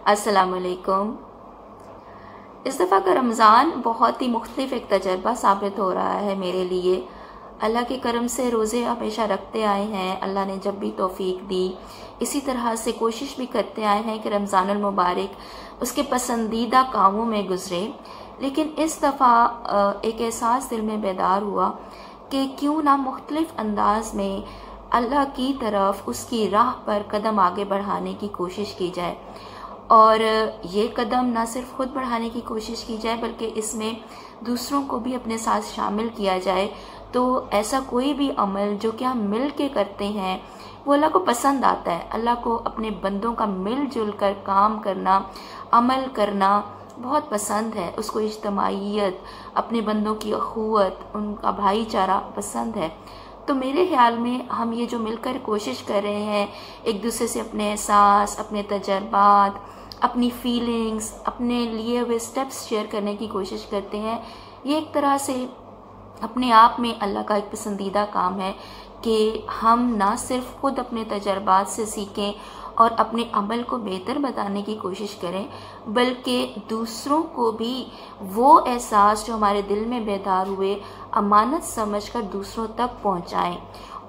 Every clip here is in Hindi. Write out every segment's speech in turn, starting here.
अस्सलाम वालेकुम। इस दफ़ा का रमज़ान बहुत ही मुख्तलिफ एक तजर्बा साबित हो रहा है मेरे लिए। अल्लाह के करम से रोज़े हमेशा रखते आए हैं, अल्लाह ने जब भी तौफीक दी इसी तरह से कोशिश भी करते आए हैं कि रमज़ानुल मुबारक उसके पसंदीदा कामों में गुजरे। लेकिन इस दफ़ा एक एहसास दिल में बेदार हुआ कि क्यों ना मुख्तलिफ अंदाज में अल्लाह की तरफ उसकी राह पर कदम आगे बढ़ाने की कोशिश की जाए, और ये कदम ना सिर्फ खुद बढ़ाने की कोशिश की जाए बल्कि इसमें दूसरों को भी अपने साथ शामिल किया जाए। तो ऐसा कोई भी अमल जो कि हम मिल के करते हैं वो अल्लाह को पसंद आता है। अल्लाह को अपने बंदों का मिलजुल कर काम करना, अमल करना बहुत पसंद है। उसको इज्तमाइयत, अपने बंदों की अखुवत, उनका भाईचारा पसंद है। तो मेरे ख्याल में हम ये जो मिलकर कोशिश कर रहे हैं, एक दूसरे से अपने एहसास, अपने तजर्बात, अपनी फीलिंग्स, अपने लिए हुए स्टेप्स शेयर करने की कोशिश करते हैं, ये एक तरह से अपने आप में अल्लाह का एक पसंदीदा काम है कि हम ना सिर्फ खुद अपने तजर्बात से सीखें और अपने अमल को बेहतर बताने की कोशिश करें, बल्कि दूसरों को भी वो एहसास जो हमारे दिल में बेदार हुए अमानत समझकर दूसरों तक पहुंचाएं।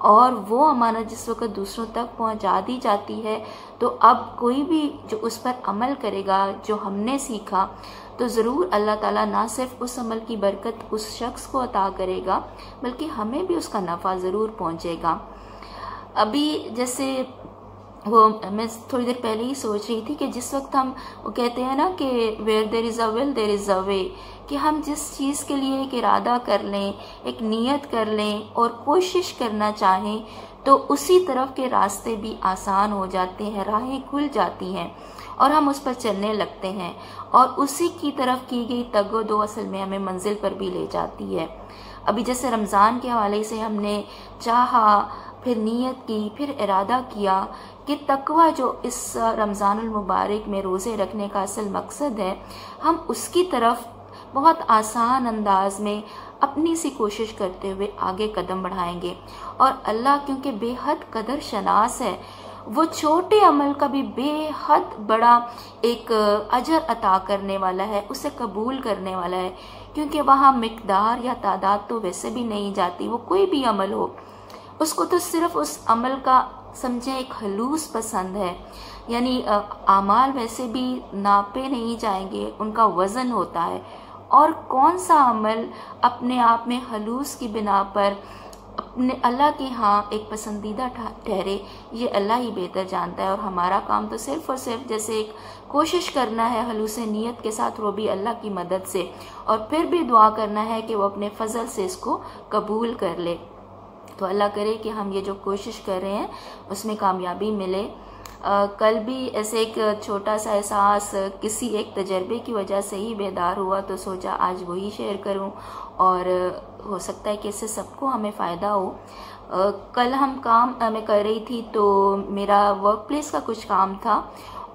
और वो अमानत जिस वक्त दूसरों तक पहुंचा दी जाती है तो अब कोई भी जो उस पर अमल करेगा, जो हमने सीखा, तो ज़रूर अल्लाह ताला ना सिर्फ उस अमल की बरकत उस शख्स को अता करेगा बल्कि हमें भी उसका नफ़ा ज़रूर पहुंचेगा। अभी जैसे वो मैं थोड़ी देर पहले ही सोच रही थी कि जिस वक्त हम वो कहते हैं ना कि where there is a will there is a way, कि हम जिस चीज़ के लिए एक इरादा कर लें, एक नीयत कर लें और कोशिश करना चाहें तो उसी तरफ के रास्ते भी आसान हो जाते हैं, राहें खुल जाती हैं और हम उस पर चलने लगते हैं, और उसी की तरफ की गई तगो-दो असल में हमें मंजिल पर भी ले जाती है। अभी जैसे रमज़ान के हवाले से हमने चाहा, फिर नीयत की, फिर इरादा किया कि तकवा जो इस रमज़ानुल मुबारक में रोज़े रखने का असल मकसद है, हम उसकी तरफ बहुत आसान अंदाज में अपनी सी कोशिश करते हुए आगे कदम बढ़ाएंगे। और अल्लाह क्योंकि बेहद कदर शनास है, वो छोटे अमल का भी बेहद बड़ा एक अजर अता करने वाला है, उसे कबूल करने वाला है, क्योंकि वहाँ मिकदार या तादाद तो वैसे भी नहीं जाती। वो कोई भी अमल हो, उसको तो सिर्फ उस अमल का समझे एक खलूस पसंद है, यानी आमाल वैसे भी नापे नहीं जाएंगे, उनका वज़न होता है। और कौन सा अमल अपने आप में खलूस की बिना पर अपने अल्लाह के यहाँ एक पसंदीदा ठहरे, ये अल्लाह ही बेहतर जानता है। और हमारा काम तो सिर्फ और सिर्फ जैसे एक कोशिश करना है खलूस नीयत के साथ, वो भी अल्लाह की मदद से, और फिर भी दुआ करना है कि वो अपने फजल से इसको कबूल कर ले। तो अल्लाह करे कि हम ये जो कोशिश कर रहे हैं उसमें कामयाबी मिले। कल भी ऐसे एक छोटा सा एहसास किसी एक तजर्बे की वजह से ही बेदार हुआ, तो सोचा आज वही शेयर करूं, और हो सकता है कि इससे सबको हमें फ़ायदा हो। कल हम काम मैं कर रही थी, तो मेरा वर्क प्लेस का कुछ काम था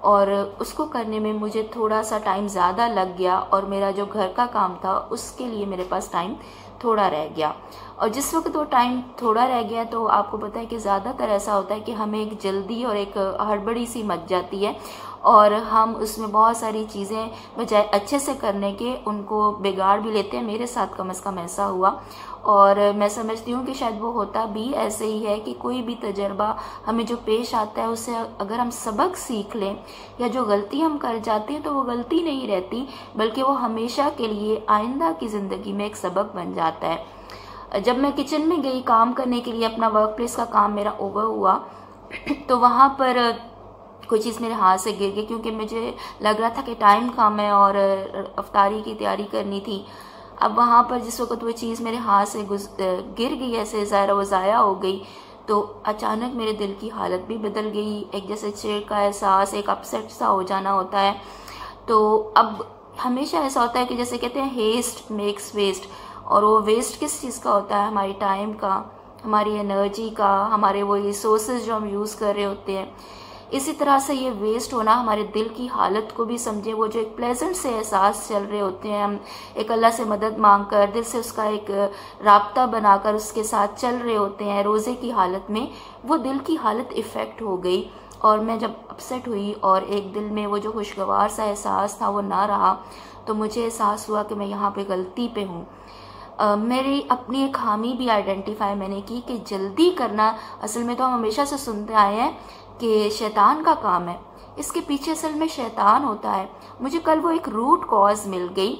और उसको करने में मुझे थोड़ा सा टाइम ज़्यादा लग गया, और मेरा जो घर का काम था उसके लिए मेरे पास टाइम थोड़ा रह गया। और जिस वक्त वो टाइम थोड़ा रह गया तो आपको पता है कि ज़्यादातर ऐसा होता है कि हमें एक जल्दी और एक हड़बड़ी सी मच जाती है, और हम उसमें बहुत सारी चीज़ें बजाय अच्छे से करने के उनको बिगाड़ भी लेते हैं। मेरे साथ कम से कम ऐसा हुआ, और मैं समझती हूँ कि शायद वो होता भी ऐसे ही है कि कोई भी तजर्बा हमें जो पेश आता है उससे अगर हम सबक सीख लें, या जो गलती हम कर जाते हैं तो वो गलती नहीं रहती बल्कि वो हमेशा के लिए आइंदा की ज़िंदगी में एक सबक बन जाता है। जब मैं किचन में गई काम करने के लिए, अपना वर्क प्लेस का काम मेरा ओवर हुआ, तो वहाँ पर कोई चीज़ मेरे हाथ से गिर गई, क्योंकि मुझे लग रहा था कि टाइम कम है और अफ्तारी की तैयारी करनी थी। अब वहाँ पर जिस वक्त वो चीज़ मेरे हाथ से गिर गई, ऐसे ज़ाहिर वो ज़ाया हो गई, तो अचानक मेरे दिल की हालत भी बदल गई। एक जैसे चिढ़ का एहसास, एक अपसेट सा हो जाना होता है। तो अब हमेशा ऐसा होता है कि जैसे कहते हैं हेस्ट मेक्स वेस्ट, और वो वेस्ट किस चीज़ का होता है? हमारी टाइम का, हमारी एनर्जी का, हमारे वो रिसोर्सेज जो हम यूज़ कर रहे होते हैं। इसी तरह से ये वेस्ट होना हमारे दिल की हालत को भी समझे, वो जो एक प्लेजेंट से एहसास चल रहे होते हैं, हम एक अल्लाह से मदद मांगकर दिल से उसका एक राब्ता बनाकर उसके साथ चल रहे होते हैं रोज़े की हालत में, वो दिल की हालत इफ़ेक्ट हो गई। और मैं जब अपसेट हुई और एक दिल में वो जो खुशगवार सा एहसास था वो ना रहा, तो मुझे एहसास हुआ कि मैं यहाँ पे गलती पे हूँ। मेरी अपनी एक खामी भी आइडेंटिफाई मैंने की कि जल्दी करना, असल में तो हम हमेशा से सुनते आए हैं कि शैतान का काम है, इसके पीछे असल में शैतान होता है। मुझे कल वो एक रूट कॉज मिल गई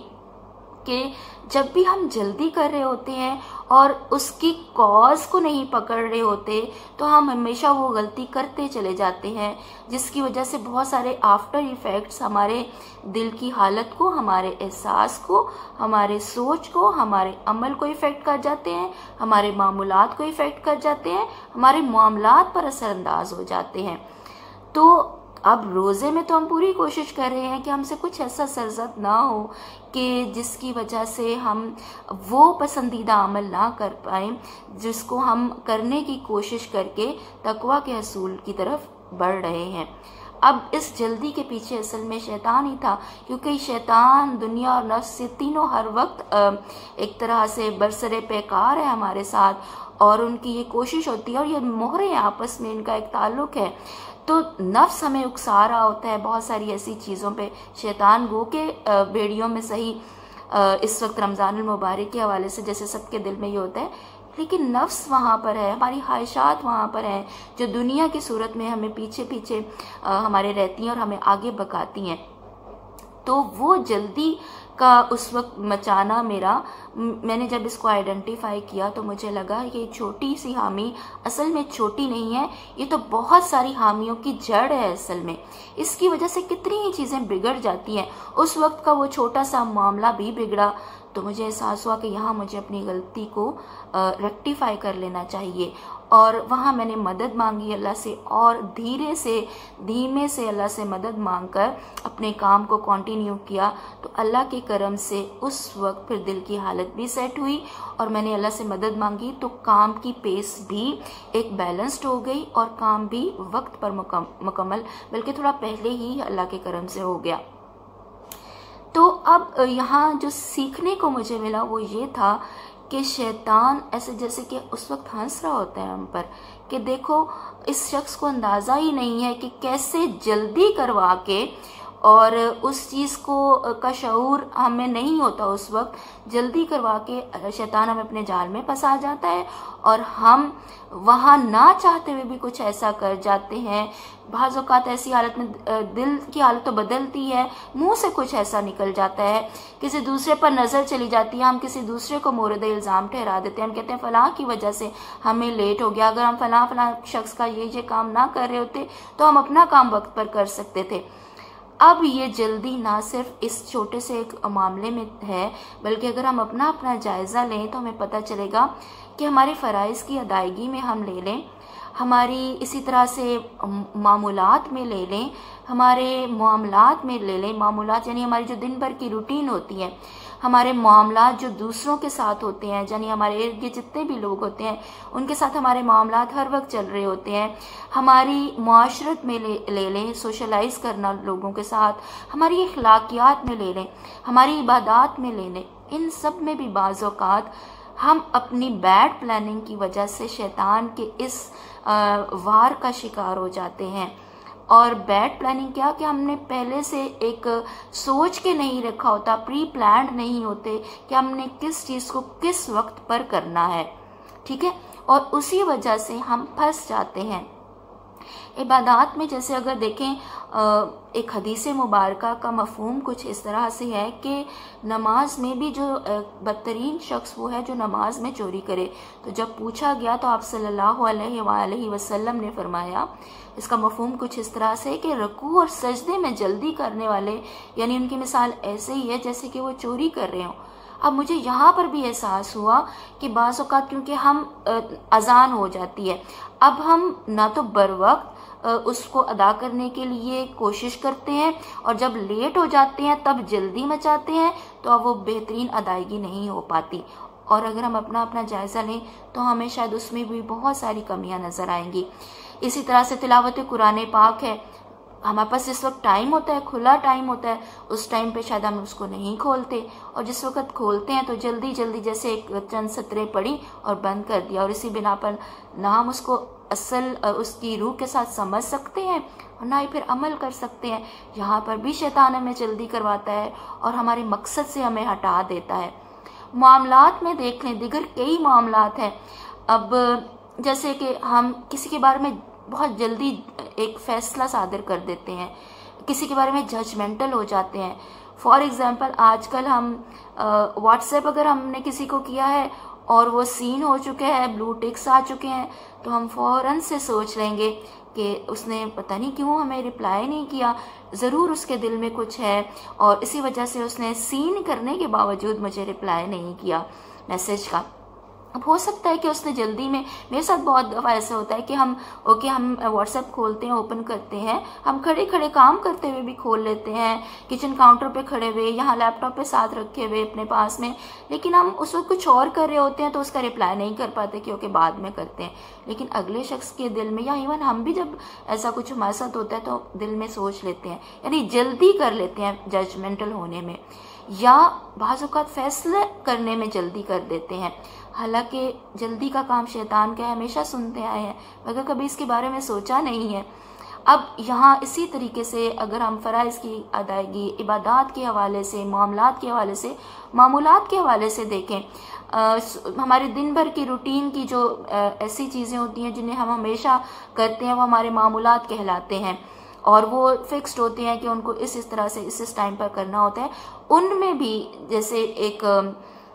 कि जब भी हम जल्दी कर रहे होते हैं और उसकी कॉज को नहीं पकड़ रहे होते, तो हम हमेशा वो गलती करते चले जाते हैं, जिसकी वजह से बहुत सारे आफ्टर इफ़ेक्ट्स हमारे दिल की हालत को, हमारे एहसास को, हमारे सोच को, हमारे अमल को इफ़ेक्ट कर जाते हैं, हमारे मामूलात को इफ़ेक्ट कर जाते हैं, हमारे मामलात पर असरअंदाज हो जाते हैं। तो अब रोज़े में तो हम पूरी कोशिश कर रहे हैं कि हमसे कुछ ऐसा सरजद ना हो कि जिसकी वजह से हम वो पसंदीदा अमल ना कर पाएँ जिसको हम करने की कोशिश करके तकवा के असूल की तरफ बढ़ रहे हैं। अब इस जल्दी के पीछे असल में शैतान ही था, क्योंकि शैतान, दुनिया और नफ्स, ये तीनों हर वक्त एक तरह से बरसरे पैकार है हमारे साथ, और उनकी ये कोशिश होती है और ये मोहरे आपस में इनका एक ताल्लुक है। तो नफ्स हमें उकसा रहा होता है बहुत सारी ऐसी चीज़ों पे, शैतान गो के बेड़ियों में सही इस वक्त रमज़ानुल मुबारक के हवाले से जैसे सबके दिल में ये होता है, लेकिन नफ्स वहाँ पर है, हमारी ख्वाहिशात वहाँ पर हैं जो दुनिया की सूरत में हमें पीछे पीछे हमारे रहती हैं और हमें आगे भगाती हैं। तो वो जल्दी का उस वक्त मचाना मैंने जब इसको आइडेंटिफाई किया तो मुझे लगा ये छोटी सी हामी असल में छोटी नहीं है, ये तो बहुत सारी हामियों की जड़ है असल में। इसकी वजह से कितनी ही चीज़ें बिगड़ जाती हैं। उस वक्त का वो छोटा सा मामला भी बिगड़ा, तो मुझे एहसास हुआ कि यहाँ मुझे अपनी गलती को रेक्टिफाई कर लेना चाहिए, और वहाँ मैंने मदद मांगी अल्लाह से, और धीमे से अल्लाह से मदद मांगकर अपने काम को कंटिन्यू किया। तो अल्लाह के करम से उस वक्त फिर दिल की हालत भी सेट हुई और मैंने अल्लाह से मदद मांगी, तो काम की पेस भी एक बैलेंस्ड हो गई और काम भी वक्त पर मुकम्मल, बल्कि थोड़ा पहले ही अल्लाह के करम से हो गया। तो अब यहाँ जो सीखने को मुझे मिला वो ये था कि शैतान ऐसे जैसे कि उस वक्त हंस रहा होता है हम पर कि देखो इस शख्स को अंदाज़ा ही नहीं है कि कैसे जल्दी करवा के, और उस चीज़ को का शऊर हमें नहीं होता उस वक्त, जल्दी करवा के शैतान हमें अपने जाल में फंसा जाता है और हम वहाँ ना चाहते हुए भी कुछ ऐसा कर जाते हैं। बाज़ औक़ात ऐसी हालत में दिल की हालत तो बदलती है, मुंह से कुछ ऐसा निकल जाता है, किसी दूसरे पर नज़र चली जाती है, हम किसी दूसरे को मोरद इल्ज़ाम ठहरा देते हैं। हम कहते हैं फ़लाँ की वजह से हमें लेट हो गया, अगर हम फ़लाँ शख्स का ये काम ना कर रहे होते तो हम अपना काम वक्त पर कर सकते थे। अब ये जल्दी ना सिर्फ इस छोटे से एक मामले में है, बल्कि अगर हम अपना जायज़ा लें तो हमें पता चलेगा कि हमारे फ़राइज़ की अदायगी में हम ले लें, हमारी इसी तरह से मामूलात में ले लें, हमारे मामलात में ले लें। मामूलात यानी हमारी जो दिन भर की रूटीन होती है, हमारे मामलात जो दूसरों के साथ होते हैं, यानी हमारे इर्द गिर्द जितने भी लोग होते हैं उनके साथ हमारे मामलात हर वक्त चल रहे होते हैं। हमारी मुआशरत में ले लें, सोशलाइज करना लोगों के साथ, हमारी अखलाकियात में ले लें, हमारी इबादात में ले लें। इन सब में भी बाज़ औक़ात हम अपनी बैड प्लानिंग की वजह से शैतान के इस वार का शिकार हो जाते हैं। और बैड प्लानिंग क्या कि हमने पहले से एक सोच के नहीं रखा होता, प्री प्लान्ड नहीं होते कि हमने किस चीज़ को किस वक्त पर करना है, ठीक है, और उसी वजह से हम फंस जाते हैं। इबादात में जैसे अगर देखें, एक हदीस मुबारका का मफ़हूम कुछ इस तरह से है कि नमाज में भी जो बदतरीन शख्स वो है जो नमाज में चोरी करे। तो जब पूछा गया तो आप सल्लल्लाहु अलैहि वसल्लम ने फरमाया, इसका मफ़हूम कुछ इस तरह से कि रुकू और सजदे में जल्दी करने वाले, यानी उनकी मिसाल ऐसे ही है जैसे कि वो चोरी कर रहे हों। अब मुझे यहाँ पर भी एहसास हुआ कि बाज़ औक़ात क्योंकि हम अज़ान हो जाती है, अब हम ना तो बर वक्त उसको अदा करने के लिए कोशिश करते हैं, और जब लेट हो जाते हैं तब जल्दी मचाते हैं, तो अब वो बेहतरीन अदायगी नहीं हो पाती। और अगर हम अपना जायज़ा लें तो हमें शायद उसमें भी बहुत सारी कमियां नज़र आएंगी। इसी तरह से तिलावत कुरान पाक है, हमारे पास जिस वक्त टाइम होता है, खुला टाइम होता है, उस टाइम पे शायद हम उसको नहीं खोलते, और जिस वक्त खोलते हैं तो जल्दी जल्दी जैसे एक चंद सतरें पढ़ी और बंद कर दिया, और इसी बिना पर ना हम उसको असल उसकी रूह के साथ समझ सकते हैं और ना ही फिर अमल कर सकते हैं। यहाँ पर भी शैतान हमें जल्दी करवाता है और हमारे मकसद से हमें हटा देता है। मामलात में देख लें, दिगर कई मामलात हैं। अब जैसे कि हम किसी के बारे में बहुत जल्दी एक फैसला सादर कर देते हैं, किसी के बारे में जजमेंटल हो जाते हैं। फॉर एग्जांपल आजकल हम व्हाट्सएप अगर हमने किसी को किया है और वो सीन हो चुके हैं, ब्लू टिक्स आ चुके हैं, तो हम फौरन से सोच लेंगे कि उसने पता नहीं क्यों हमें रिप्लाई नहीं किया, ज़रूर उसके दिल में कुछ है और इसी वजह से उसने सीन करने के बावजूद मुझे रिप्लाई नहीं किया मैसेज का। अब हो सकता है कि उसने जल्दी में, मेरे साथ बहुत दफ़ा ऐसा होता है कि हम व्हाट्सएप खोलते हैं, ओपन करते हैं, हम खड़े खड़े काम करते हुए भी खोल लेते हैं, किचन काउंटर पे खड़े हुए, यहाँ लैपटॉप पे साथ रखे हुए अपने पास में, लेकिन हम उस वक्त कुछ और कर रहे होते हैं तो उसका रिप्लाई नहीं कर पाते क्योंकि बाद में करते हैं। लेकिन अगले शख्स के दिल में, या इवन हम भी जब ऐसा कुछ हमारे साथ होता है तो दिल में सोच लेते हैं, यानी जल्दी कर लेते हैं जजमेंटल होने में, या बाज़ औक़ात फैसले करने में जल्दी कर देते हैं। हालांकि जल्दी का काम शैतान का हमेशा सुनते आए हैं, मगर कभी इसके बारे में सोचा नहीं है। अब यहाँ इसी तरीके से अगर हम फ़राइज़ की अदायगी, इबादत के हवाले से, मामलात के हवाले से, मामूलात के हवाले से देखें, हमारे दिन भर की रूटीन की जो ऐसी चीज़ें होती हैं जिन्हें हम हमेशा करते हैं, वो हमारे मामूलात कहलाते हैं और वो फिक्स्ड होते हैं कि उनको इस तरह से इस टाइम पर करना होता है। उनमें भी जैसे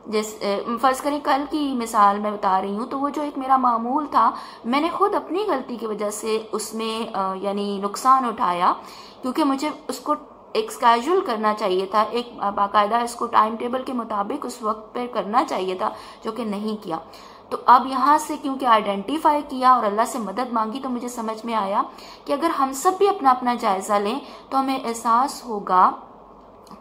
फ़र्ज़ करें, कल की मिसाल मैं बता रही हूँ, तो वो जो एक मेरा मामूल था, मैंने खुद अपनी गलती की वजह से उसमें यानी नुकसान उठाया, क्योंकि मुझे उसको एक स्केड्यूल करना चाहिए था, एक बाकायदा इसको टाइम टेबल के मुताबिक उस वक्त पर करना चाहिए था, जो कि नहीं किया। तो अब यहाँ से क्योंकि आइडेंटिफाई किया और अल्लाह से मदद मांगी, तो मुझे समझ में आया कि अगर हम सब भी अपना अपना जायज़ा लें तो हमें एहसास होगा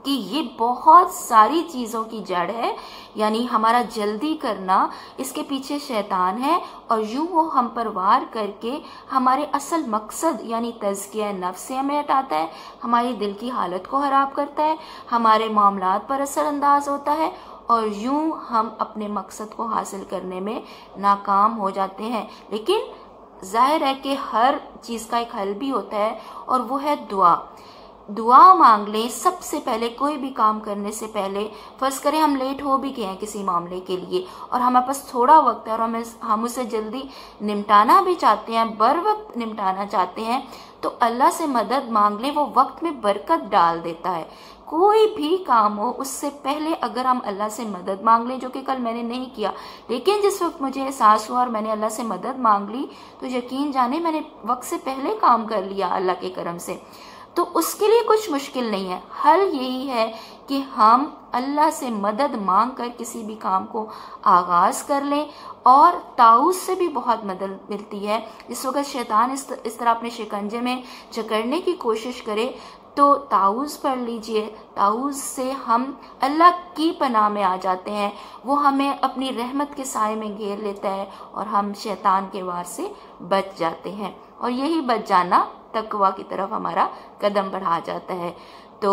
कि ये बहुत सारी चीज़ों की जड़ है, यानी हमारा जल्दी करना, इसके पीछे शैतान है और यूं वो हम पर वार करके हमारे असल मकसद यानी तज़किया नफ्स से हमें हटाता है, हमारी दिल की हालत को ख़राब करता है, हमारे मामलात पर असरअंदाज होता है और यूं हम अपने मकसद को हासिल करने में नाकाम हो जाते हैं। लेकिन जाहिर है कि हर चीज़ का एक हल भी होता है और वो है दुआ। दुआ मांग लें सबसे पहले, कोई भी काम करने से पहले। फ़र्ज़ करें हम लेट हो भी गए हैं किसी मामले के लिए और हमारे पास थोड़ा वक्त है और हम उसे जल्दी निपटाना भी चाहते हैं, बर वक्त निपटाना चाहते हैं, तो अल्लाह से मदद मांग लें, वो वक्त में बरकत डाल देता है। कोई भी काम हो उससे पहले अगर हम अल्लाह से मदद मांग लें, जो कि कल मैंने नहीं किया, लेकिन जिस वक्त मुझे एहसास हुआ और मैंने अल्लाह से मदद मांग ली, तो यकीन जाने मैंने वक्त से पहले काम कर लिया अल्लाह के करम से। तो उसके लिए कुछ मुश्किल नहीं है, हल यही है कि हम अल्लाह से मदद मांग कर किसी भी काम को आगाज़ कर लें। और ताऊस से भी बहुत मदद मिलती है। जिस वक्त शैतान इस तरह अपने शिकंजे में जकड़ने की कोशिश करे तो ताऊज़ पढ़ लीजिए, ताऊज़ से हम अल्लाह की पनाह में आ जाते हैं, वो हमें अपनी रहमत के साए में घेर लेता है और हम शैतान के वार से बच जाते हैं, और यही बच जाना तकवा की तरफ हमारा कदम बढ़ा जाता है। तो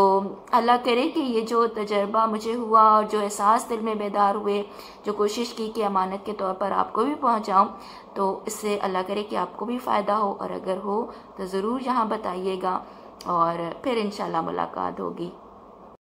अल्लाह करे कि ये जो तजर्बा मुझे हुआ और जो एहसास दिल में बेदार हुए, जो कोशिश की कि अमानत के तौर पर आपको भी पहुंचाऊं, तो इससे अल्लाह करे कि आपको भी फ़ायदा हो, और अगर हो तो ज़रूर यहाँ बताइएगा और फिर इंशाल्लाह मुलाकात होगी।